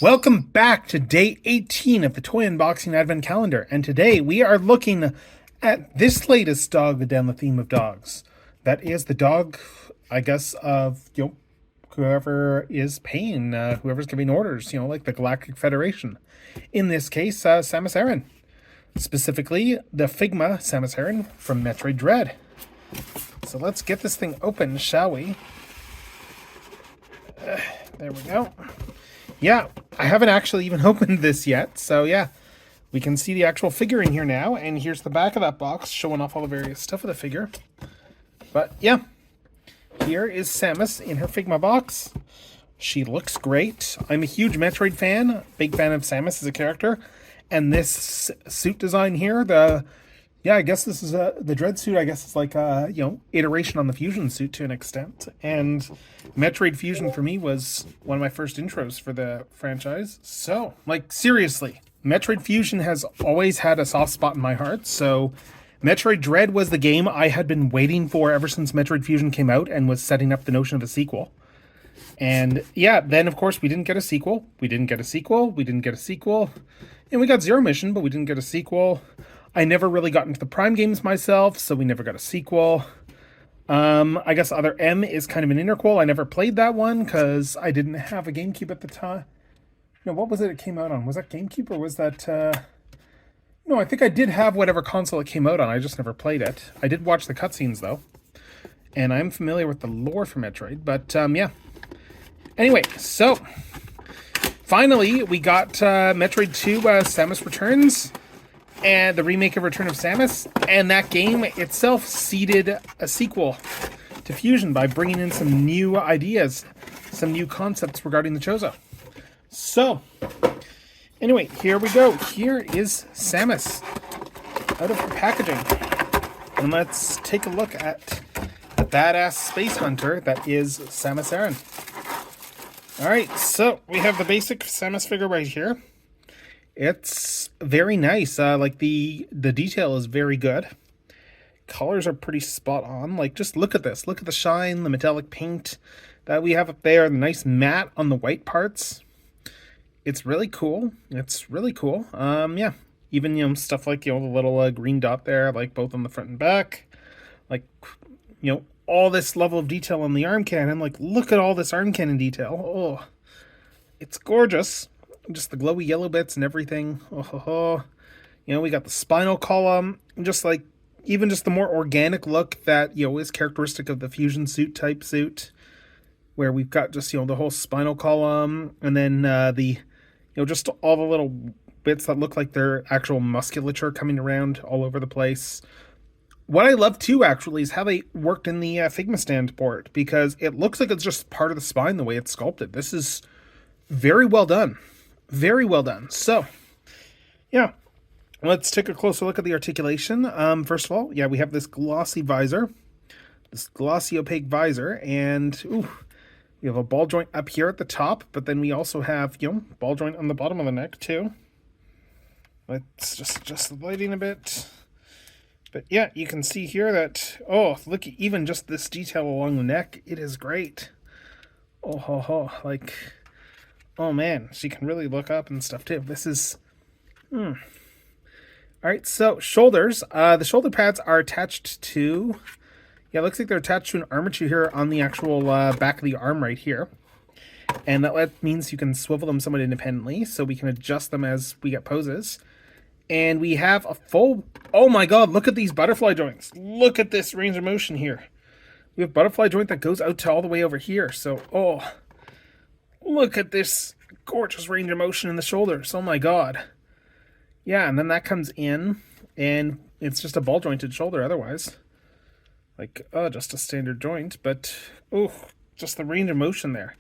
Welcome back to day 18 of the Toy Unboxing Advent Calendar, and today we are looking at this latest dog down the theme of dogs. That is the dog, I guess, of whoever is paying, whoever's giving orders, like the Galactic Federation. In this case, Samus Aran. Specifically, the Figma Samus Aran from Metroid Dread. So let's get this thing open, shall we? There we go. Yeah, I haven't actually even opened this yet, so yeah, we can see the actual figure in here now, and here's the back of that box showing off all the various stuff of the figure. But yeah, here is Samus in her Figma box. She looks great. I'm a huge Metroid fan, big fan of Samus as a character, and this suit design here, I guess this is the Dread suit. I guess it's like a iteration on the Fusion suit to an extent. And Metroid Fusion for me was one of my first intros for the franchise. So, seriously, Metroid Fusion has always had a soft spot in my heart. So, Metroid Dread was the game I had been waiting for ever since Metroid Fusion came out and was setting up the notion of a sequel. And yeah, then of course we didn't get a sequel. We didn't get a sequel. We didn't get a sequel. And we got Zero Mission, but we didn't get a sequel. I never really got into the Prime games myself, so we never got a sequel. I guess Other M is kind of an interquel. I never played that one because I didn't have a GameCube at the time. No, what was it came out on? Was that GameCube or was that... No, I think I did have whatever console it came out on. I just never played it. I did watch the cutscenes, though. And I'm familiar with the lore for Metroid, but yeah. Anyway, so... Finally, we got Metroid 2 Samus Returns. And the remake of Return of Samus, and that game itself seeded a sequel to Fusion by bringing in some new ideas, some new concepts regarding the Chozo. So, anyway, here we go. Here is Samus out of her packaging. And let's take a look at the badass space hunter that is Samus Aran. Alright, so we have the basic Samus figure right here. It's very nice. The detail is very good. Colors are pretty spot on. Just look at this. Look at the shine, the metallic paint that we have up there. The nice matte on the white parts. It's really cool. It's really cool. Yeah. Even, stuff like, the little green dot there, both on the front and back. All this level of detail on the arm cannon. Look at all this arm cannon detail. Oh, it's gorgeous. Just the glowy yellow bits and everything. We got the spinal column. Even just the more organic look that, is characteristic of the Fusion suit type suit. Where we've got just, the whole spinal column. And then just all the little bits that look like their actual musculature coming around all over the place. What I love too, actually, is how they worked in the Figma stand port. Because it looks like it's just part of the spine the way it's sculpted. This is very well done. Very well done. So, yeah, let's take a closer look at the articulation. First of all, yeah, we have this glossy visor, this glossy opaque visor, and we have a ball joint up here at the top, but then we also have, ball joint on the bottom of the neck too. Let's just adjust the lighting a bit. But yeah, you can see here that, look, even just this detail along the neck, it is great. Oh man, she can really look up and stuff too. This is... Alright, so shoulders. The shoulder pads are attached to... Yeah, it looks like they're attached to an armature here on the actual back of the arm right here. And that means you can swivel them somewhat independently, so we can adjust them as we get poses. And we have a full... Oh my god, look at these butterfly joints. Look at this range of motion here. We have butterfly joint that goes out to all the way over here, so... Look at this gorgeous range of motion in the shoulders. Oh my god. Yeah, and then that comes in, and it's just a ball jointed shoulder otherwise. Just a standard joint, but, just the range of motion there.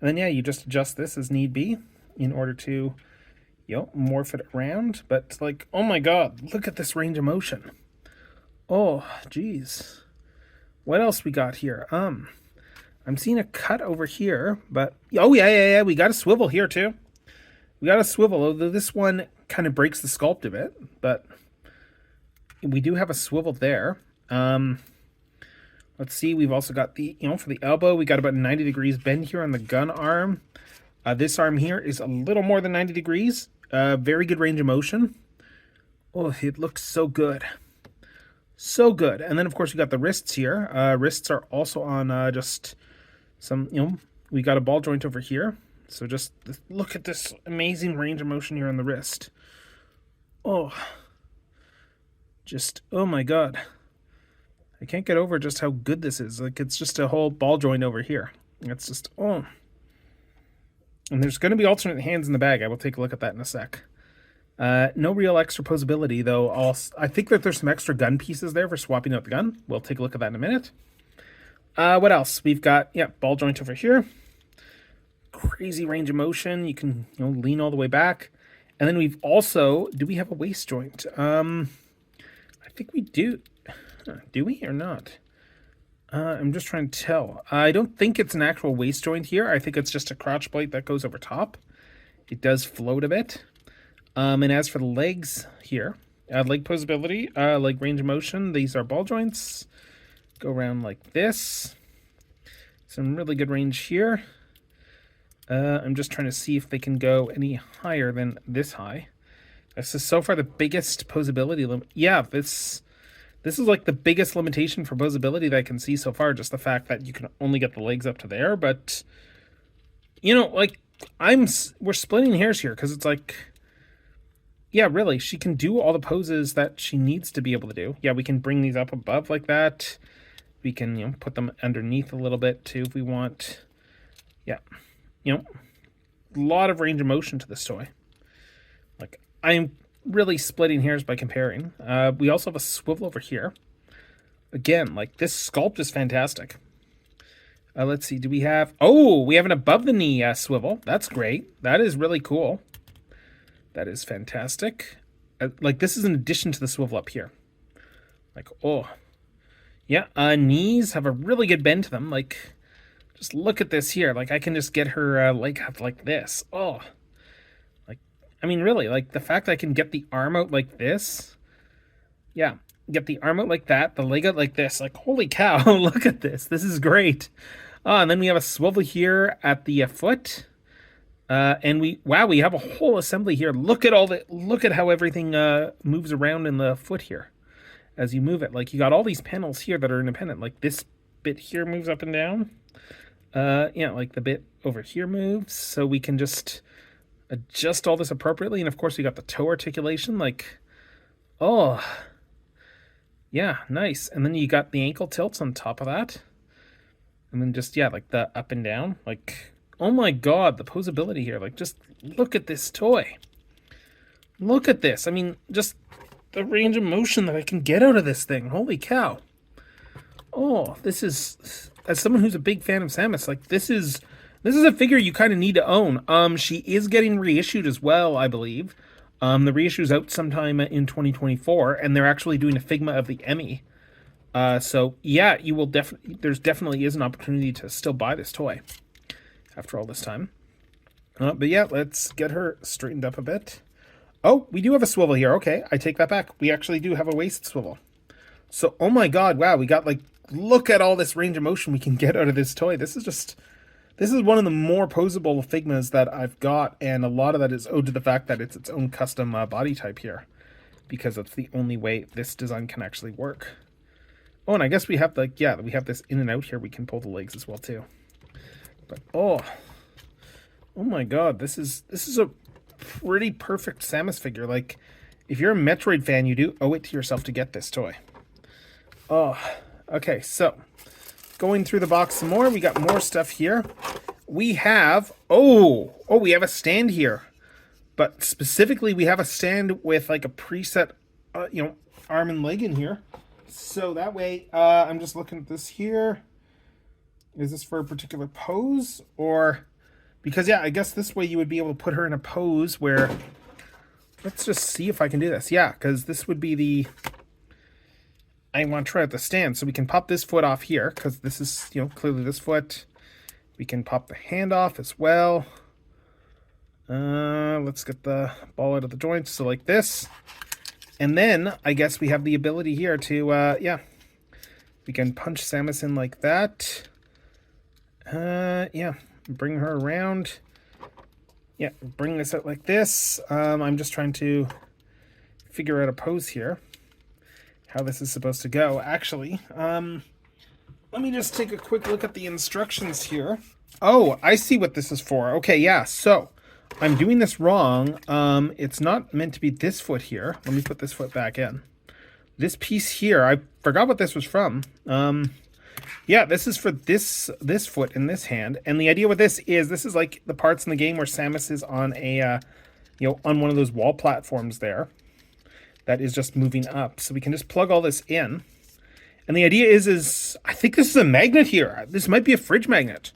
And then, yeah, you just adjust this as need be in order to, morph it around. But, oh my god, look at this range of motion. Oh, geez. What else we got here? I'm seeing a cut over here, but... Oh, yeah, we got a swivel here, too. We got a swivel, although this one kind of breaks the sculpt a bit, but we do have a swivel there. Let's see, we've also got the, for the elbow, we got about 90 degrees bend here on the gun arm. This arm here is a little more than 90 degrees. Very good range of motion. Oh, it looks so good. So good. And then, of course, we got the wrists here. Wrists are also on just some, we got a ball joint over here. So just look at this amazing range of motion here on the wrist. Oh, just, oh my God. I can't get over just how good this is. Like, it's just a whole ball joint over here. It's just, oh. And there's going to be alternate hands in the bag. I will take a look at that in a sec. No real extra posability, though. I think that there's some extra gun pieces there for swapping out the gun. We'll take a look at that in a minute. What else? We've got, ball joint over here. Crazy range of motion. You can lean all the way back. And then we've also, do we have a waist joint? I think we do. Do we or not? I'm just trying to tell. I don't think it's an actual waist joint here. I think it's just a crotch plate that goes over top. It does float a bit. And as for the legs here, leg posability, leg range of motion, these are ball joints. Go around like this. Some really good range here. I'm just trying to see if they can go any higher than this high. This is so far the biggest posability limit. Yeah, this is like the biggest limitation for posability that I can see so far. Just the fact that you can only get the legs up to there. But, like, we're splitting hairs here because it's like, yeah, really, she can do all the poses that she needs to be able to do. Yeah, we can bring these up above like that. We can, put them underneath a little bit too if we want. Yeah. A lot of range of motion to this toy. Like, I'm really splitting hairs by comparing. We also have a swivel over here. Again, like, this sculpt is fantastic. Let's see, do we have... Oh, we have an above-the-knee swivel. That's great. That is really cool. That is fantastic. Like, this is in addition to the swivel up here. Like, oh. Yeah, knees have a really good bend to them. Like... Just look at this here. Like, I can just get her leg up like this. Oh. Like, I mean, really, like, the fact that I can get the arm out like this. Yeah. Get the arm out like that. The leg out like this. Like, holy cow. Look at this. This is great. Oh, and then we have a swivel here at the foot. And we have a whole assembly here. Look at how everything moves around in the foot here. As you move it. Like, you got all these panels here that are independent. Like, this bit here moves up and down. Like the bit over here moves, so we can just adjust all this appropriately. And of course, we got the toe articulation. Like, oh, yeah, nice. And then you got the ankle tilts on top of that. And then just, like the up and down. Like, oh my God, the posability here. Like, just look at this toy. Look at this. I mean, just the range of motion that I can get out of this thing. Holy cow. Oh, this is... As someone who's a big fan of Samus, like, this is a figure you kind of need to own. She is getting reissued as well, I believe. The reissue's out sometime in 2024, and they're actually doing a figma of the Emmy. So yeah, you will there's definitely is an opportunity to still buy this toy after all this time. But yeah, let's get her straightened up a bit. Oh, we do have a swivel here. Okay, I take that back. We actually do have a waist swivel. So, oh my God, wow, we got like, look at all this range of motion we can get out of this toy. This is one of the more posable figmas that I've got, and a lot of that is owed to the fact that it's its own custom body type here, because it's the only way this design can actually work. Oh, and I guess we have we have this in and out here. We can pull the legs as well too. But oh my God, this is a pretty perfect Samus figure. Like, if you're a Metroid fan, you do owe it to yourself to get this toy. Oh. Okay, so going through the box some more, we got more stuff here. We have, we have a stand here. But specifically, we have a stand with like a preset, arm and leg in here. So that way, I'm just looking at this here. Is this for a particular pose? Or, because yeah, I guess this way you would be able to put her in a pose where, let's just see if I can do this. Yeah, because this would be the... I want to try out the stand, so we can pop this foot off here, because this is, clearly this foot. We can pop the hand off as well. Let's get the ball out of the joint, so like this. And then, I guess we have the ability here to, we can punch Samus in like that. Bring her around. Yeah, bring this out like this. I'm just trying to figure out a pose here. How this is supposed to go. Actually, let me just take a quick look at the instructions here. Oh, I see what this is for. Okay, yeah, so I'm doing this wrong. It's not meant to be this foot here. Let me put this foot back in. This piece here, I forgot what this was from. Yeah, this is for this foot in this hand. And the idea with this is like the parts in the game where Samus is on a, on one of those wall platforms there. That is just moving up. So we can just plug all this in. And the idea is I think this is a magnet here. This might be a fridge magnet.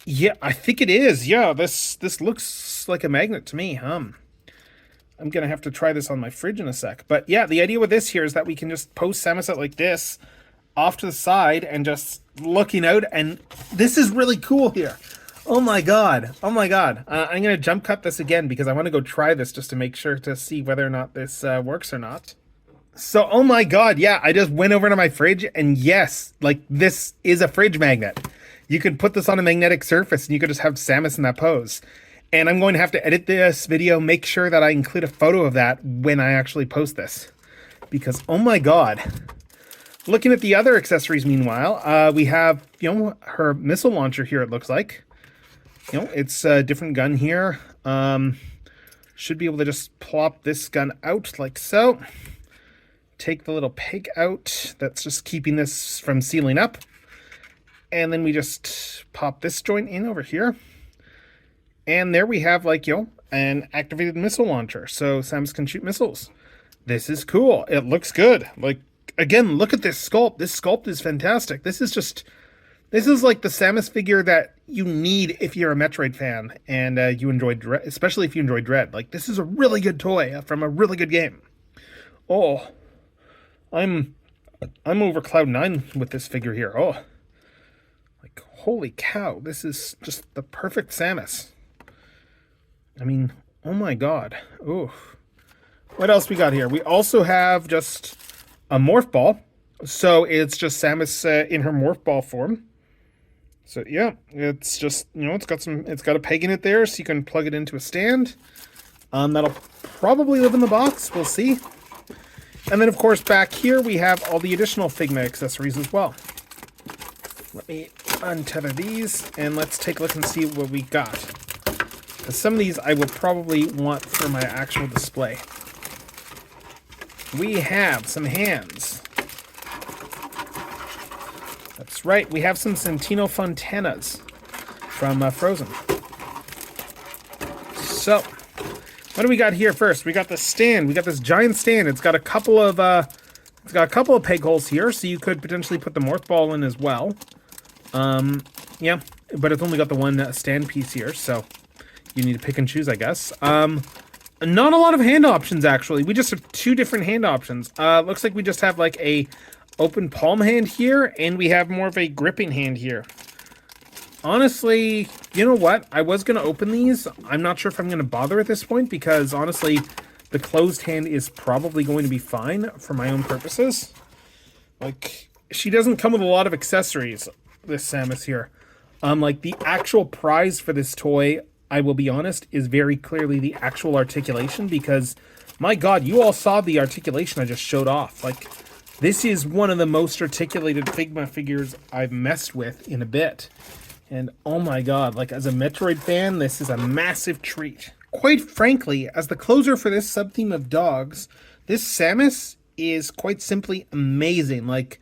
Yeah, I think it is. Yeah, this looks like a magnet to me. I'm going to have to try this on my fridge in a sec. But yeah, the idea with this here is that we can just post Samus out like this, off to the side, and just looking out. And this is really cool here. Oh my god. Oh my god. I'm going to jump cut this again because I want to go try this just to make sure to see whether or not this works or not. So, oh my god, yeah, I just went over to my fridge, and yes, like, this is a fridge magnet. You could put this on a magnetic surface, and you could just have Samus in that pose. And I'm going to have to edit this video, make sure that I include a photo of that when I actually post this. Because, oh my god. Looking at the other accessories, meanwhile, we have, her missile launcher here, it looks like. It's a different gun here. Should be able to just plop this gun out like so. Take the little peg out that's just keeping this from sealing up. And then we just pop this joint in over here. And there we have, like, an activated missile launcher. So Samus can shoot missiles. This is cool. It looks good. Like, again, look at this sculpt. This sculpt is fantastic. This is like the Samus figure that you need if you're a Metroid fan and you enjoy Dread, especially if you enjoy Dread. Like, this is a really good toy from a really good game. Oh, I'm over cloud 9 with this figure here. Oh, like, holy cow, this is just the perfect Samus. I mean, oh my god. Oh, what else we got here? We also have just a morph ball. So it's just Samus in her morph ball form. So yeah, it's just, it's got a peg in it there, so you can plug it into a stand. That'll probably live in the box. We'll see. And then, of course, back here, we have all the additional Figma accessories as well. Let me untether these, and let's take a look and see what we got. Because some of these I will probably want for my actual display. We have some hands. That's right, we have some Santino Fontanas from Frozen. So, what do we got here first? We got the stand. We got this giant stand. It's got a couple of peg holes here, so you could potentially put the morph ball in as well. Yeah, but it's only got the one stand piece here, so you need to pick and choose, I guess. Not a lot of hand options, actually. We just have two different hand options. Looks like we just have like a open palm hand here, and we have more of a gripping hand here. Honestly, you know what? I was going to open these. I'm not sure if I'm going to bother at this point because, honestly, the closed hand is probably going to be fine for my own purposes. Like, she doesn't come with a lot of accessories, this Samus here. Like, the actual prize for this toy, I will be honest, is very clearly the actual articulation because, my god, you all saw the articulation I just showed off. Like, this is one of the most articulated Figma figures I've messed with in a bit. And oh my god, like, as a Metroid fan, this is a massive treat. Quite frankly, as the closer for this sub-theme of dogs, this Samus is quite simply amazing. Like,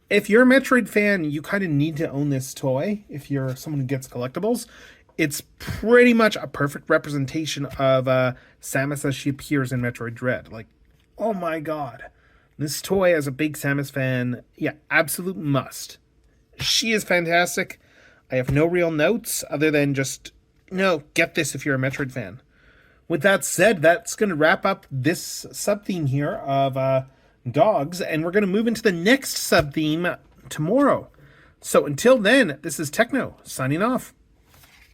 if you're a Metroid fan, you kind of need to own this toy if you're someone who gets collectibles. It's pretty much a perfect representation of Samus as she appears in Metroid Dread. Like, oh my god. This toy, as a big Samus fan, yeah, absolute must. She is fantastic. I have no real notes other than just, get this if you're a Metroid fan. With that said, that's going to wrap up this sub-theme here of dogs, and we're going to move into the next sub-theme tomorrow. So until then, this is Techno, signing off.